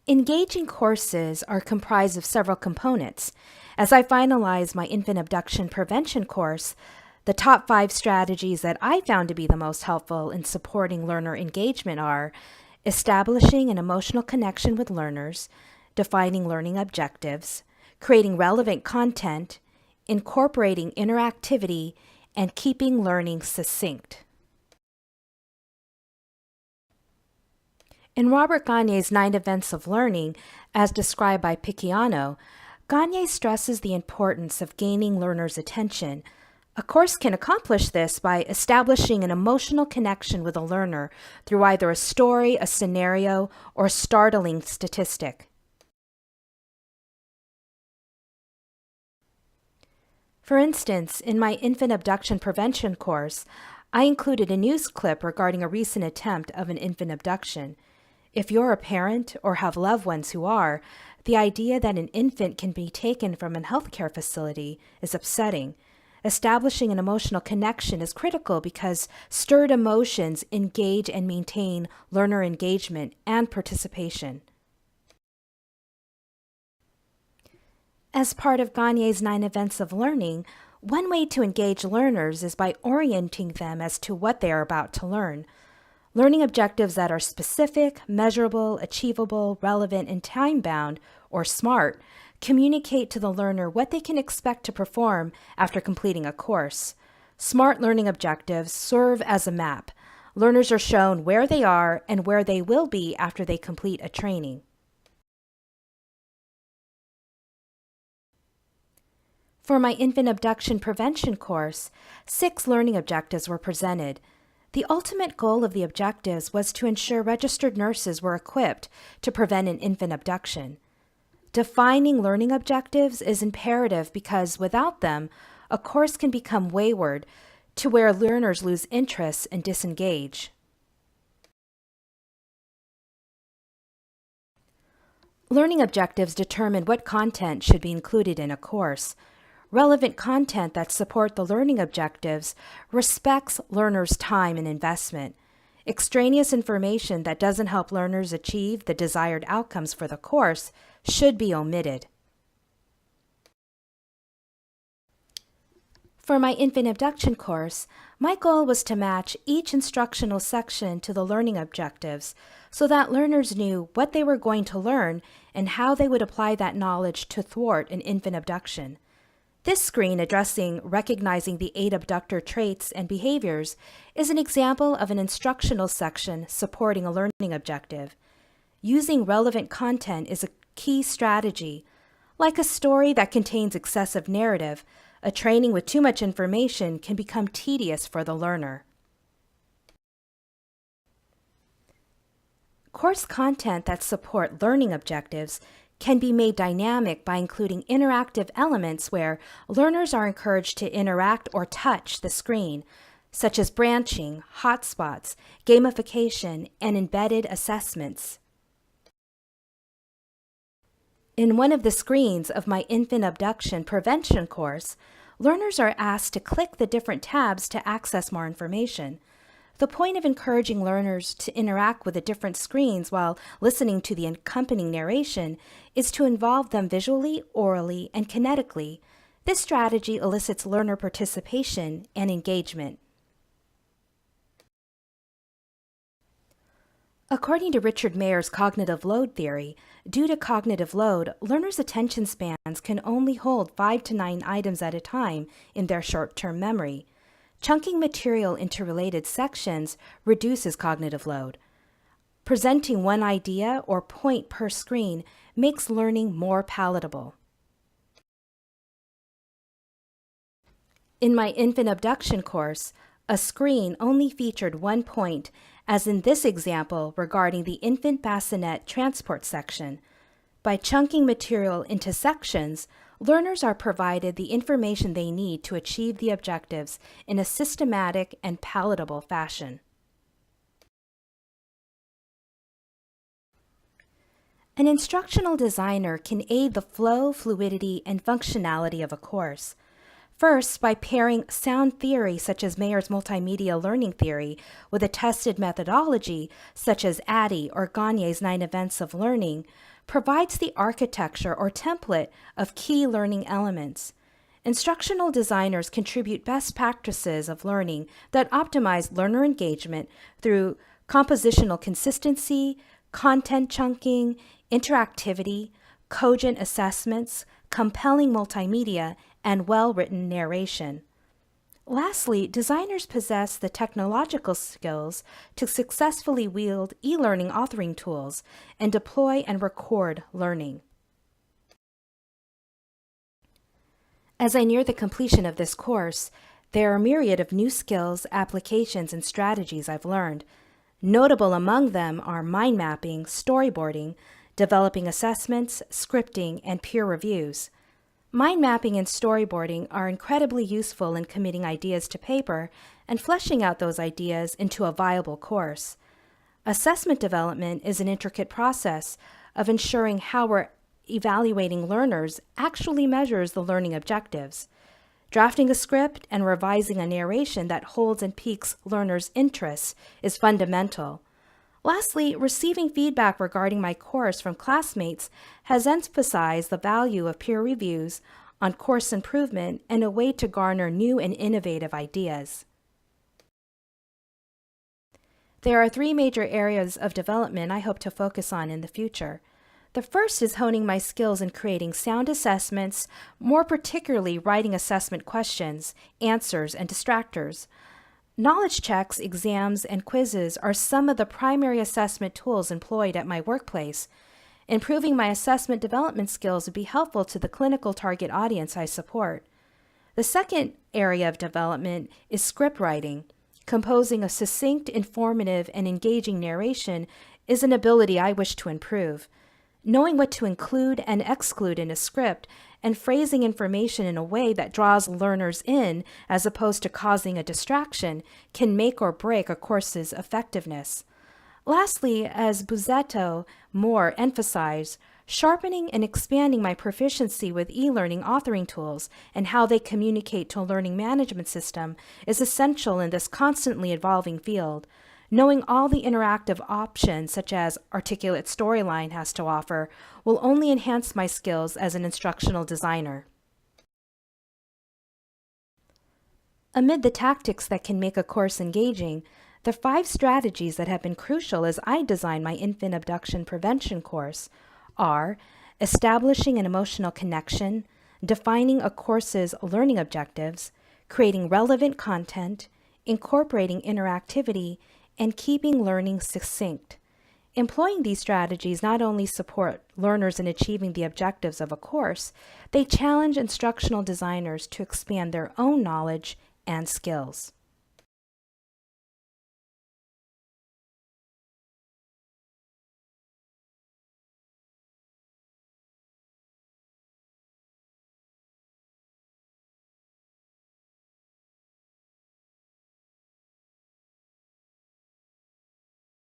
Engaging courses are comprised of several components. As I finalize my infant abduction prevention course, the top 5 strategies that I found to be the most helpful in supporting learner engagement are establishing an emotional connection with learners, defining learning objectives, creating relevant content, incorporating interactivity, and keeping learning succinct. In Robert Gagne's 9 Events of Learning, as described by Picciano, Gagne stresses the importance of gaining learners' attention. A course can accomplish this by establishing an emotional connection with a learner through either a story, a scenario, or a startling statistic. For instance, in my infant abduction prevention course, I included a news clip regarding a recent attempt of an infant abduction. If you're a parent or have loved ones who are, the idea that an infant can be taken from a healthcare facility is upsetting. Establishing an emotional connection is critical because stirred emotions engage and maintain learner engagement and participation. As part of Gagne's 9 Events of Learning, one way to engage learners is by orienting them as to what they are about to learn. Learning objectives that are specific, measurable, achievable, relevant, and time-bound, or SMART, communicate to the learner what they can expect to perform after completing a course. SMART learning objectives serve as a map. Learners are shown where they are and where they will be after they complete a training. For my infant abduction prevention course, 6 learning objectives were presented. The ultimate goal of the objectives was to ensure registered nurses were equipped to prevent an infant abduction. Defining learning objectives is imperative because without them, a course can become wayward to where learners lose interest and disengage. Learning objectives determine what content should be included in a course. Relevant content that support the learning objectives respects learners' time and investment. Extraneous information that doesn't help learners achieve the desired outcomes for the course should be omitted. For my infant abduction course, my goal was to match each instructional section to the learning objectives so that learners knew what they were going to learn and how they would apply that knowledge to thwart an infant abduction. This screen addressing recognizing the 8 abductor traits and behaviors is an example of an instructional section supporting a learning objective. Using relevant content is a key strategy. Like a story that contains excessive narrative, a training with too much information can become tedious for the learner. Course content that support learning objectives can be made dynamic by including interactive elements where learners are encouraged to interact or touch the screen, such as branching, hotspots, gamification, and embedded assessments. In one of the screens of my infant abduction prevention course, learners are asked to click the different tabs to access more information. The point of encouraging learners to interact with the different screens while listening to the accompanying narration is to involve them visually, orally, and kinetically. This strategy elicits learner participation and engagement. According to Richard Mayer's cognitive load theory, due to cognitive load, learners' attention spans can only hold 5 to 9 items at a time in their short-term memory. Chunking material into related sections reduces cognitive load. Presenting one idea or point per screen makes learning more palatable. In my infant abduction course, a screen only featured one point, as in this example regarding the infant bassinet transport section. By chunking material into sections, learners are provided the information they need to achieve the objectives in a systematic and palatable fashion. An instructional designer can aid the flow, fluidity, and functionality of a course. First, by pairing sound theory such as Mayer's multimedia learning theory with a tested methodology such as ADDIE or Gagne's 9 Events of Learning, provides the architecture or template of key learning elements. Instructional designers contribute best practices of learning that optimize learner engagement through compositional consistency, content chunking, interactivity, cogent assessments, compelling multimedia, and well-written narration. Lastly, designers possess the technological skills to successfully wield e-learning authoring tools and deploy and record learning. As I near the completion of this course, there are a myriad of new skills, applications, and strategies I've learned. Notable among them are mind mapping, storyboarding, developing assessments, scripting, and peer reviews. Mind mapping and storyboarding are incredibly useful in committing ideas to paper and fleshing out those ideas into a viable course. Assessment development is an intricate process of ensuring how we're evaluating learners actually measures the learning objectives. Drafting a script and revising a narration that holds and piques learners' interests is fundamental. Lastly, receiving feedback regarding my course from classmates has emphasized the value of peer reviews on course improvement and a way to garner new and innovative ideas. There are 3 major areas of development I hope to focus on in the future. The first is honing my skills in creating sound assessments, more particularly writing assessment questions, answers, and distractors. Knowledge checks, exams, and quizzes are some of the primary assessment tools employed at my workplace. Improving my assessment development skills would be helpful to the clinical target audience I support. The second area of development is script writing. Composing a succinct, informative, and engaging narration is an ability I wish to improve. Knowing what to include and exclude in a script and phrasing information in a way that draws learners in as opposed to causing a distraction can make or break a course's effectiveness. Lastly, as Buzetto Moore emphasized, sharpening and expanding my proficiency with e-learning authoring tools and how they communicate to a learning management system is essential in this constantly evolving field. Knowing all the interactive options, such as Articulate Storyline has to offer, will only enhance my skills as an instructional designer. Amid the tactics that can make a course engaging, the 5 strategies that have been crucial as I design my infant abduction prevention course are establishing an emotional connection, defining a course's learning objectives, creating relevant content, incorporating interactivity, and keeping learning succinct. Employing these strategies not only support learners in achieving the objectives of a course, they challenge instructional designers to expand their own knowledge and skills.